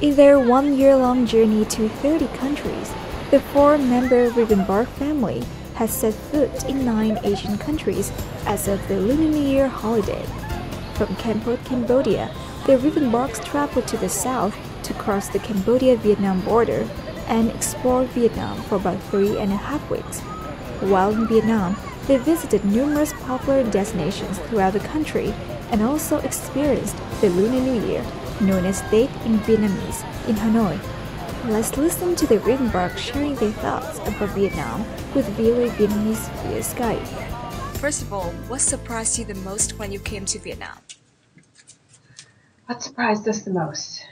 In their one-year-long journey to 30 countries, the four-member Rivenbark family has set foot in 9 Asian countries as of the Lunar New Year holiday. From Kampot, Cambodia, the Rivenbarks traveled to the south to cross the Cambodia-Vietnam border and explore Vietnam for about 3.5 weeks. While in Vietnam, they visited numerous popular destinations throughout the country and also experienced the Lunar New Year, known as Tết in Vietnamese, in Hanoi. Let's listen to the Rivenbark sharing their thoughts about Vietnam with VOA Vietnamese via Skype. First of all, what surprised you the most when you came to Vietnam? What surprised us the most?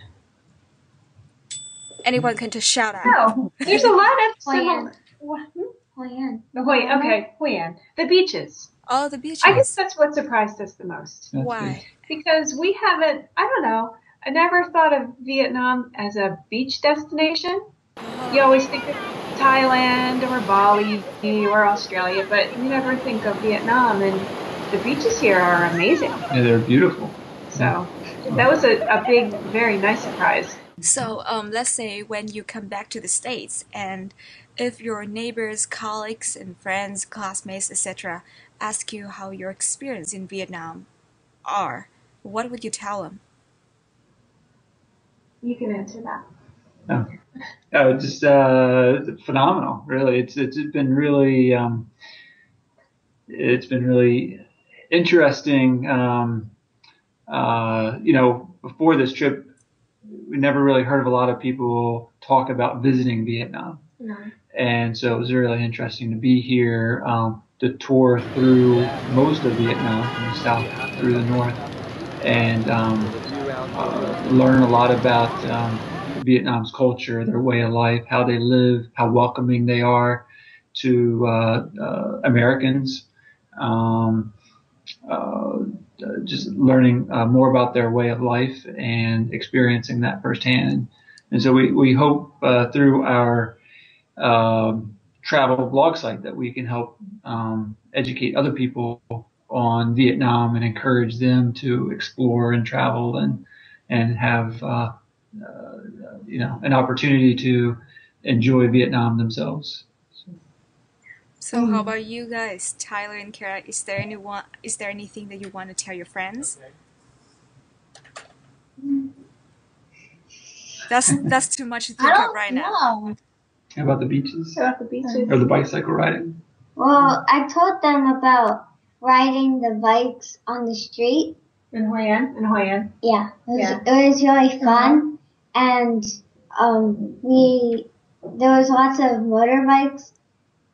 Anyone can just shout out. No, there's a lot of similar. Hoi An. Hoi An. The beaches. Oh, the beaches. I guess that's what surprised us the most. Why? Because we haven't, I don't know, I never thought of Vietnam as a beach destination. You always think of Thailand or Bali or Australia, but you never think of Vietnam, and the beaches here are amazing. Yeah, they're beautiful. So that was a big, very nice surprise. So let's say when you come back to the States, and if your neighbors, colleagues, and friends, classmates, etc. ask you how your experience in Vietnam are, what would you tell them? You can answer that. Just phenomenal, really. It's been really interesting. Before this trip, we never really heard of a lot of people talk about visiting Vietnam. No. And so it was really interesting to be here, to tour through most of Vietnam, from the south through the north, and learn a lot about Vietnam's culture, their way of life, how they live, how welcoming they are to Americans. Just learning more about their way of life and experiencing that firsthand. And so we hope through our travel blog site that we can help educate other people on Vietnam and encourage them to explore and travel and have an opportunity to enjoy Vietnam themselves. So how about you guys, Tyler and Kara? Is there anything that you want to tell your friends? That's too much to think of right now. How about the beaches? About the beaches. Or the bicycle riding? Well, I told them about riding the bikes on the street. In Hoi An? In Hoi An. Yeah, it was really fun, and there was lots of motorbikes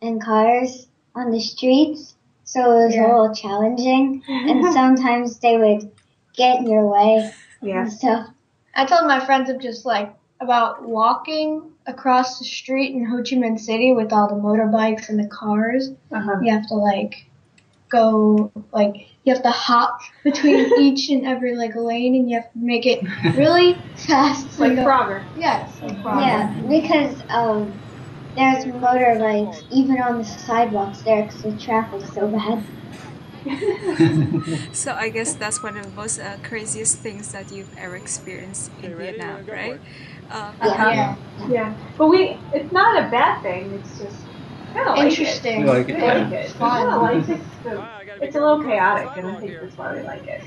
and cars on the streets, so it was a little challenging, and sometimes they would get in your way and stuff. I told my friends about walking across the street in Ho Chi Minh City with all the motorbikes and the cars. You have to you have to hop between each and every lane, and you have to make it really fast. Like Frogger. Yes. Like Frogger. Yeah, because there's motorbikes even on the sidewalks there because the traffic's so bad. So I guess that's one of the most craziest things that you've ever experienced in Vietnam, right? Yeah. But it's not a bad thing. It's just kind of interesting. Like it. It's fun. It's a little chaotic, and I think that's why we like it.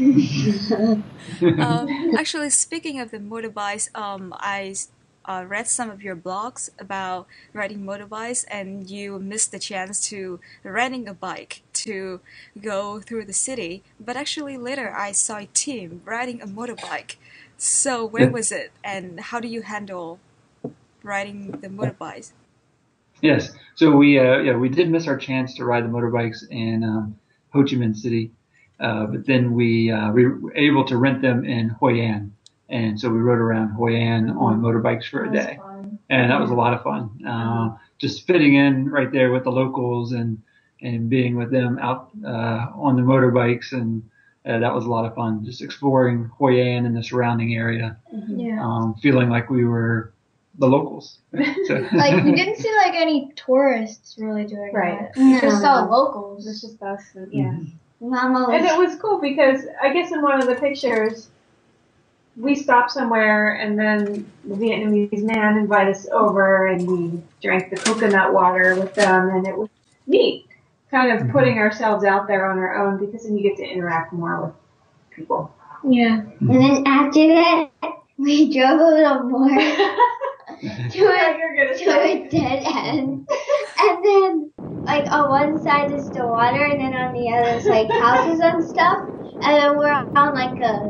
Actually, speaking of the motorbikes, I read some of your blogs about riding motorbikes, and you missed the chance to renting a bike to go through the city. But actually later I saw a team riding a motorbike. So where was it, and how do you handle riding the motorbikes? Yes, so we did miss our chance to ride the motorbikes in Ho Chi Minh City, but then we were able to rent them in Hoi An. And so we rode around Hoi An on motorbikes for a day. And that was a lot of fun. Just fitting in right there with the locals and being with them out on the motorbikes. And that was a lot of fun. Just exploring Hoi An and the surrounding area. Feeling like we were the locals. So. We didn't see any tourists really doing that. Just all locals. It's just us. And, Mama was... And it was cool because I guess in one of the pictures, we stop somewhere and then the Vietnamese man invited us over and we drank the coconut water with them, and it was neat, kind of putting ourselves out there on our own, because then you get to interact more with people. Yeah. And then after that, we drove a little more to a dead end. And then, like, on one side is the water, and then on the other is, like, houses and stuff. And then we're on, like, a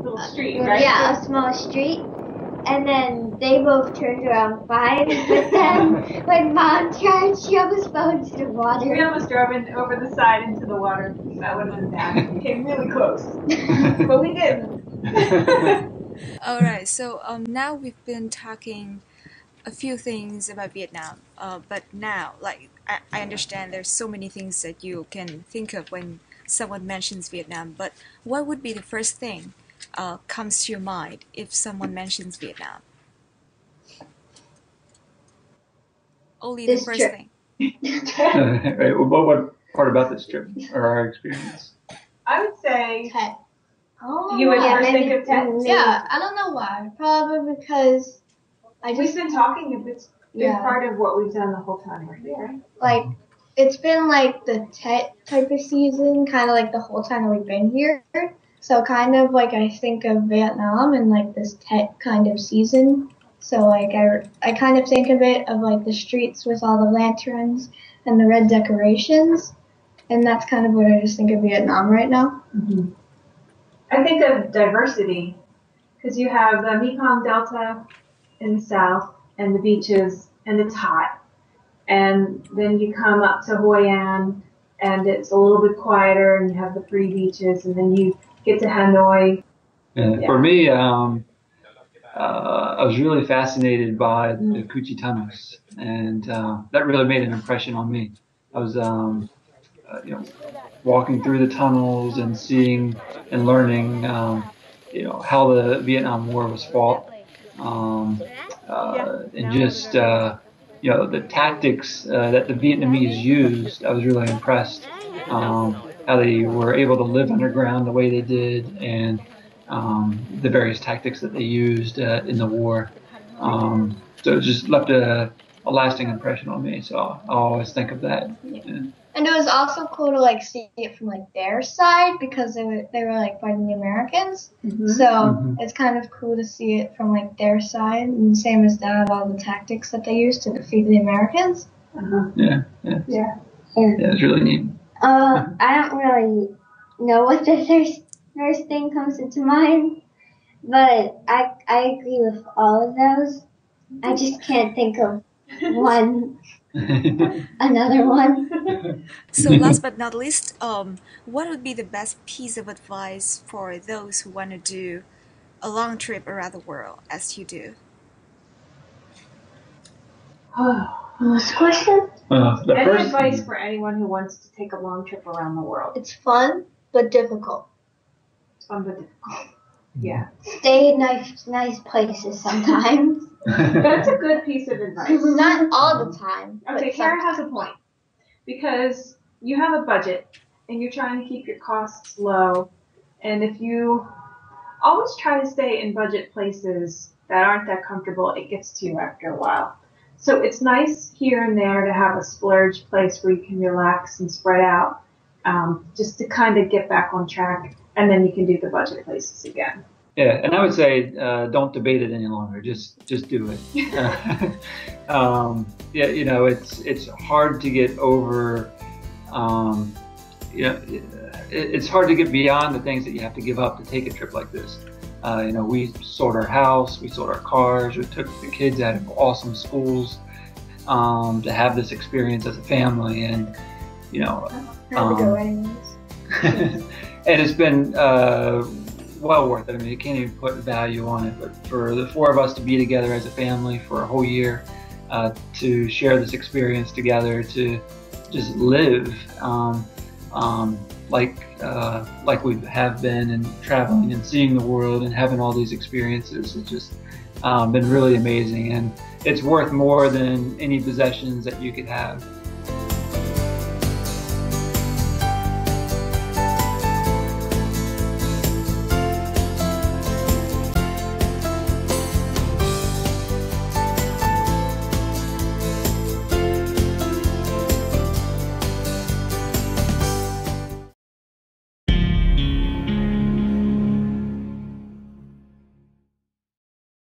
little street, right? Yeah, a small street. And then they both turned around fine. But then when Mom turned, she almost fell into the water. We almost drove over the side into the water. That would have been bad. We came really close. But we didn't. All right, so now we've been talking a few things about Vietnam, but now, like, I understand there's so many things that you can think of when someone mentions Vietnam, but what would be the first thing comes to your mind if someone mentions Vietnam? Only the first thing. Right. Well, what part about this trip or our experience? I would say Tet. Oh, you would first think of Tet. Yeah, I don't know why. Probably because We've been talking. It's been part of what we've done the whole time we're here. Like, it's been like the Tet type of season, kind of like the whole time that we've been here. So kind of like I think of Vietnam and like this Tet kind of season. So like I kind of think of it of like the streets with all the lanterns and the red decorations. And that's kind of what I just think of Vietnam right now. Mm-hmm. I think of diversity, because you have the Mekong Delta in the south and the beaches, and it's hot. And then you come up to Hoi An and it's a little bit quieter, and you have the pretty beaches, and then you get to Hanoi. For me, I was really fascinated by the Cu Chi tunnels, and that really made an impression on me. I was walking through the tunnels and seeing and learning, how the Vietnam War was fought, and just, the tactics that the Vietnamese used. I was really impressed how they were able to live underground the way they did, and the various tactics that they used in the war. So it just left a lasting impression on me. So I always think of that. Yeah. And it was also cool to like see it from like their side, because they were like fighting the Americans. Mm-hmm. So it's kind of cool to see it from like their side, and same as that, all the tactics that they used to defeat the Americans. Uh-huh. Yeah, it's really neat. I don't really know what the first thing comes into mind, but I agree with all of those. I just can't think of one. Another one. So last but not least, what would be the best piece of advice for those who want to do a long trip around the world as you do? What's the question? Any advice for anyone who wants to take a long trip around the world? It's fun, but difficult. It's fun, but difficult. Yeah. Stay in nice places sometimes. That's a good piece of advice. Not all the time. Okay, Kara has a point. Because you have a budget and you're trying to keep your costs low. And if you always try to stay in budget places that aren't that comfortable, it gets to you after a while. So it's nice here and there to have a splurge place where you can relax and spread out, just to kind of get back on track. And then you can do the budget places again. Yeah, and I would say don't debate it any longer. Just do it. It's hard to get over. It's hard to get beyond the things that you have to give up to take a trip like this. We sold our house, we sold our cars, we took the kids out of awesome schools to have this experience as a family, and Had to go anyways. and it's been well worth it. I mean, you can't even put value on it, but for the four of us to be together as a family for a whole year, to share this experience together, to just live like we have been, and traveling and seeing the world and having all these experiences, it's just been really amazing, and it's worth more than any possessions that you could have.